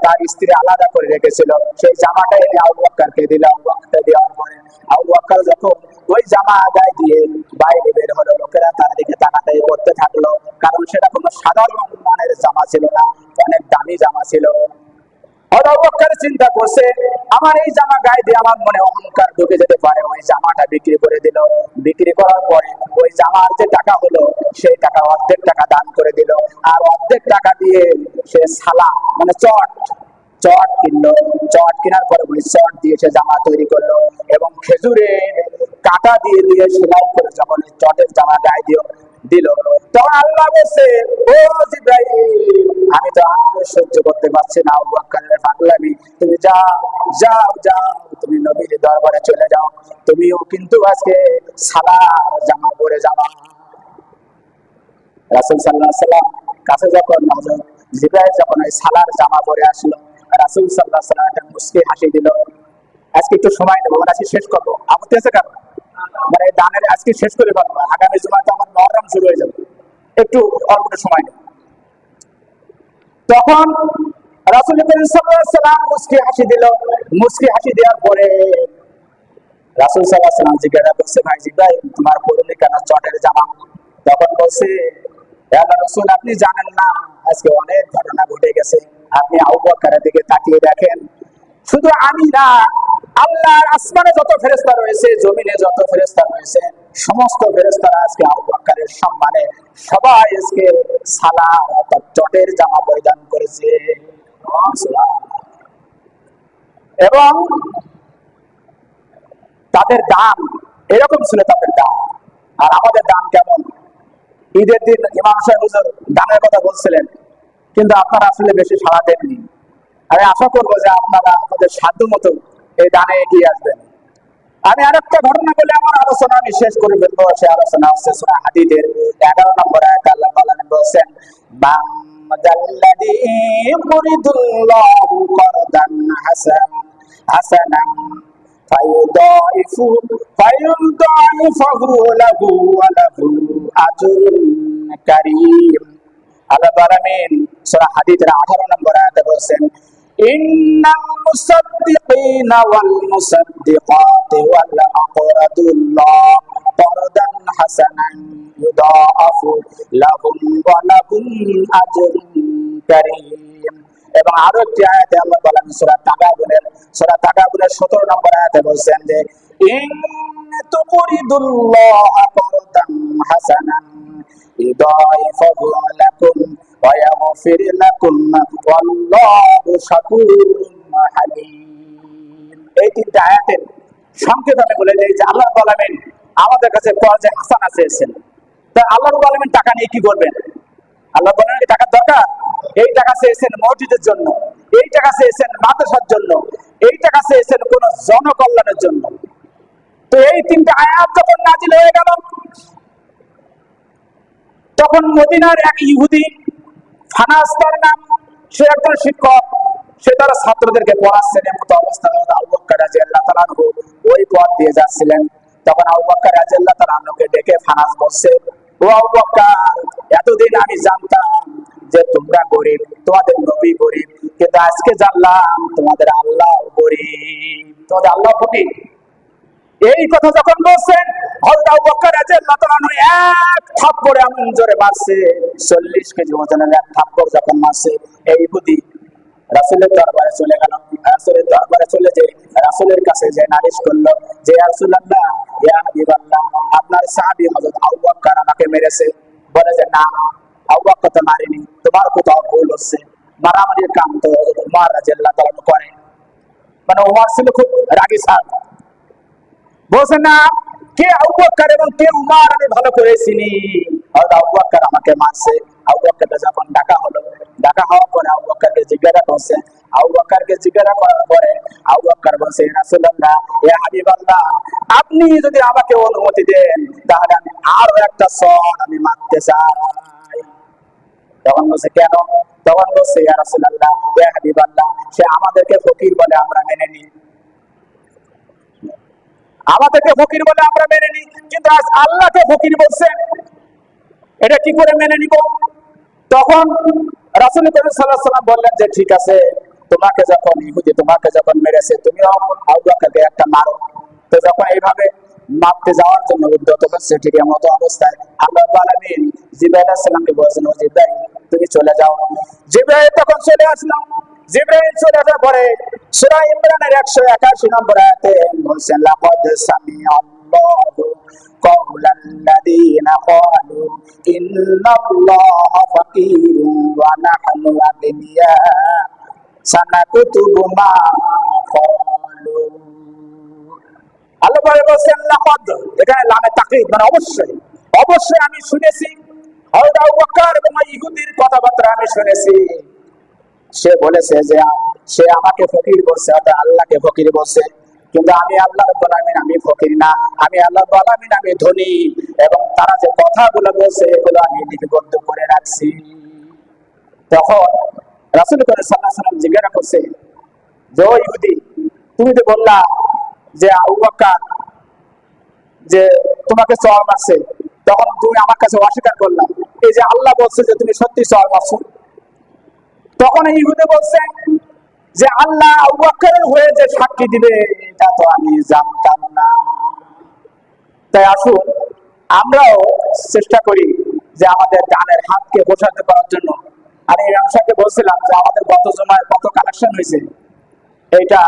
A: তার স্ত্রী আলাদা করে রেখেছিল, সেই জামাটা এনে আবু বকরকে দিল। আবু বকরকে দেওয়ার পরে আবু বকর যখন ওই জামা গায়ে দিয়ে বাইরে বের হলো, লোকেরা তার দিকে তাকাতাই করতে থাকলো, কারণ সেটা কোনো সাধারণ মানের জামা ছিল না, অনেক দামি জামা ছিল। আবু বকর চিন্তা করছে, আমার এই জামা গায়ে দিয়ে আমার মনে অহংকার ঢুকে যেতে পারে। ওই জামাটা বিক্রি করে দিল। বিক্রি করার পরে ওই জামার যে টাকা হলো, সেই টাকা অর্ধেক টাকা দান করে দিল, আর অর্ধেক টাকা দিয়ে সে সালা মানে চট কিনলো। চট কেনার পরে ওই চট দিয়ে সে জামা তৈরি করলো এবং খেজুরের কাঁটা দিয়ে দিয়ে সেলাই করে যখন চটের জামা গায়ে দিল। তখন আল্লাহ বলছে, ও জিব্রাইল, আমি তো আর সহ্য করতে পারছি না আবু বকরের পাগলামি, তুমি যাও যাও যাও, তুমি নবীর দরবারে চলে যাও, তুমিও কিন্তু আজকে সালার জামা পরে যাবা। রাসূল সাল্লাল্লাহু আলাইহি ওয়াসাল্লাম কাছে যখন হযরত জিবরাইল যখন ওই সালার জামা পরে আসলো, রাসূল সাল্লাল্লাহু আলাইহি ওয়াসাল্লাম একটা মুস্কি হাসি দিল। আজকে একটু সময় নেবো, মানে আজকে শেষ করবো, আপত্তি আছে কারণ? মানে দানের আজকে শেষ করে ফেলবো, আগামী জুমাতে আমার মুহররম শুরু হয়ে যাবে, একটু অল্প সময় নেব। তখন রাসূল করিম সাল্লাল্লাহু আলাইহি ওয়াসাল্লাম মুস্কি হাসি দিল। মুস্কি হাসি দেওয়ার পরে রাসূল সাল্লাল্লাহু আলাইহি ওয়াসাল্লাম জিজ্ঞাসা করছে, ভাই জিব্রাইল, তোমার পরনে কেন চটের জামা? তখন বলছে, হে আল্লাহর রাসূল, আপনি জানেন না আজকে অনেক ঘটনা ঘটে গেছে, আপনি আবু বকরের দিকে তাকিয়ে দেখেন, শুধু আমি না, আল্লাহর আসমানে যত ফেরেশতা রয়েছে, জমিনে যত ফেরেশতা রয়েছে, সমস্ত ফেরেশতারা আজকে আবু বকরের সম্মানে সবাই আজকে সালাম অর্থাৎ চটের জামা পরিধান করেছে। এবং তাদের দাম এরকম ছিল, তাদের দাম। আর আমাদের দাম কেমন? ঈদের দিন ইমাম সাহেব হুজুর দানের কথা বলছিলেন, কিন্তু আপনারা আসলে বেশি সাড়া দেননি। আমি আশা করবো যে আপনারা আপনাদের সাধ্য মতো এই দানে এগিয়ে আসবেন। আমি আরেকটা ঘটনা বলে আমার আলোচনা আমি শেষ করে ফেলবো। সে আলোচনা হচ্ছে সূরা হাদীদের 11 নম্বর আয়াতে আল্লাহ তাআলা বলেছেন, বান্দাল্লাযী ইউরিদুল্লাহু করদান হাসানান ফায়ুদাইফুহু লাহু ওয়া লাহু আজরুন কারীম। আল্লাহ আমিন সূরা হাদীদের 18 নম্বর আয়াতে বলেছেন, ইন্নাল মুসাদ্দিকিনা ওয়াল মুসাদ্দিকাতি ওয়াল আকরাদুল্লাহ করদান হাসানান ইউদাআফু লাহুম ওয়া লাহুম আজরুন কারীম। এবং আরো একটি আয়াতে আল্লাহ তাআলা সূরা তাগাবুনের 17 নম্বর আয়াতে বলেছেন যে, ইন তুকরিদুল্লাহ করদান হাসানান ইউদাইফাহু লাকুম ওয়া ইয়াগফির লাকুম ওয়াল্লাহু শাকুরুন হালিম। এই তিনটা আয়াতের সংক্ষেপে আমি বলে দেই যে আল্লাহ রাব্বুল আলামিন আমাদের কাছে কর্জে হাসানা চেয়েছেন। তা আল্লাহ রাব্বুল আলামিন টাকা নিয়ে কি করবেন? আল্লাহ বলেন কি টাকার দরকার? এই টাকা চেয়েছেন মসজিদের জন্য, এই টাকা চেয়েছেন মাদ্রাসার জন্য, এই টাকা চেয়েছেন কোন জনকল্যাণের জন্য। তো এই তিনটা আয়াত যখন নাজিল হয়ে গেল, তখন মদিনার এক ইহুদি, ফানাস তার নাম, সে একজন শিক্ষক, সে তার ছাত্রদেরকে পড়াচ্ছেন। এমন অবস্থায় আবু বকর রাদিয়াল্লাহু তাআলা আনহু ওই পথ দিয়ে যাচ্ছিলেন। তখন আবু বকর রাদিয়াল্লাহু তাআলা আনহুকে ডেকে ফানাস বলছে, ও আবু বকর, এতদিন আমি জানতাম যে তোমরা গরিব, তোমাদের নবী গরিব, কিন্তু আজকে জানলাম তোমাদের আল্লাহ গরিব, তোমাদের আল্লাহ ফকির। এই কথা যখন বলছেন, হযরত আবু বকর রাদিয়াল্লাহু তাআলা আনহু এক থাপ্পড়ে এমন জোরে মারছে, 40 কেজি ওজনের এক থাপ্পড় যখন মারছে, এই ইহুদি রাসূলের দরবারে চলে গেল। রাসূলের দরবারে চলে যে রাসূলের কাছে যে নালিশ করলো যে, ইয়া রাসূলুল্লাহ, ইয়া হাবিবাল্লাহ, আপনার সাহাবী হযরত আবু বকর আমাকে মেরেছে। বলে যে, না, আবু বকর তো মারেনি, তোমার কোথাও ভুল হচ্ছে, মারামারির কাম তো উমর রাদিয়াল্লাহু তাআলা করে। মানে উমর ছিল খুব রাগী সাহাবী। বলছে, না, কে আবু বকর এবং কে উমর আমি ভালো করে চিনি, হয়তো আবু বকর আমাকে মারছে। আবু বকরকে যখন ডাকা হলো, ডাকা হওয়ার পরে আবু বকরকে জিজ্ঞাসা করছে। আবু বকরকে জিজ্ঞাসা করার পরে আবু বকর বলছে, ইয়া রাসূলুল্লাহ, ইয়া হাবিবাল্লাহ, আপনি যদি আমাকে অনুমতি দেন তাহলে আমি আরো একটা শট আমি মারতে চাই। তখন বলছে, কেন? তখন বলছে, ইয়া রাসূলুল্লাহ, ইয়া হাবিবাল্লাহ, সে আমাদেরকে ফকির বলে আমরা মেনে নিই, আমাদেরকে ফকির বলে আমরা মেনে নিই, কিন্তু আজ আল্লাহকে ফকির বলছে, এটা কি করে মেনে নিব? তখন রাসূল করিম সাল্লাল্লাহু আলাইহি ওয়াসাল্লাম বললেন যে, ঠিক আছে, তোমাকে যখন ইহুদি তোমাকে যখন মেরেছে, তুমিও আবু বকরকে একটা মারো। তো যখন এইভাবে মারতে যাওয়ার জন্য উদ্যত হচ্ছে, ঠিক এমতো অবস্থায় আল্লাহ রাব্বুল আলামিন জিবরাইল আলাইহিস সালামকে বলেছেন, ও জিবরাইল, তুমি চলে যাও। জিবরাইল তখন চলে আসলো। জিবরাইল চলে আসার পরে সূরা ইমরানের 181 নম্বর আয়াতে বলেছেন, লাকাদ সামিআল্লাহু কাওলাল্লাযীনা ক্বালু ইন্নাল্লাহা ফাকীরুন ওয়া নাহনু আগনিয়া সানাকুতুবু মা ক্বালু। আল্লাহ বলেছেন লাকাদ, এখানে লামে তাকীদ, মানে অবশ্যই, অবশ্যই আমি শুনেছি হযরত আবু বকর এবং ইহুদির কথাবার্তা আমি শুনেছি। সে বলেছে যে সে আমাকে ফকির বলছে, অর্থাৎ আল্লাহকে ফকির বলছে, কিন্তু আমি আল্লাহ রাব্বুল আলামিন আমি ফকির না, আমি আল্লাহ রাব্বুল আলামিন আমি ধনী। এবং তারা যে কথাগুলো বলছে এগুলো আমি লিপিবদ্ধ করে রাখছি। তখন রাসূল করিম সাল্লাল্লাহু আলাইহি ওয়াসাল্লাম জিজ্ঞাসা করছে যে, ও ইহুদি, তুমি তো বললা যে আবু বকর যে তোমাকে চড় মারছে, তখন তুমি আমার কাছে অস্বীকার করলা, এই যে আল্লাহ বলছে যে তুমি সত্যি চড় মারছো। তখন ইহুদি বলছে যে আল্লাহ আবু বকরের হয়ে যে সাক্ষী দিবে এটা তো আমি জানতাম না। তাই আসুন আমরাও চেষ্টা করি যে আমাদের ডানের হাতকে বসাতে করার জন্য। আমি ইমাম সাহেবকে বলছিলাম যে আমাদের গত জমায় কত কালেকশন হয়েছে, এটা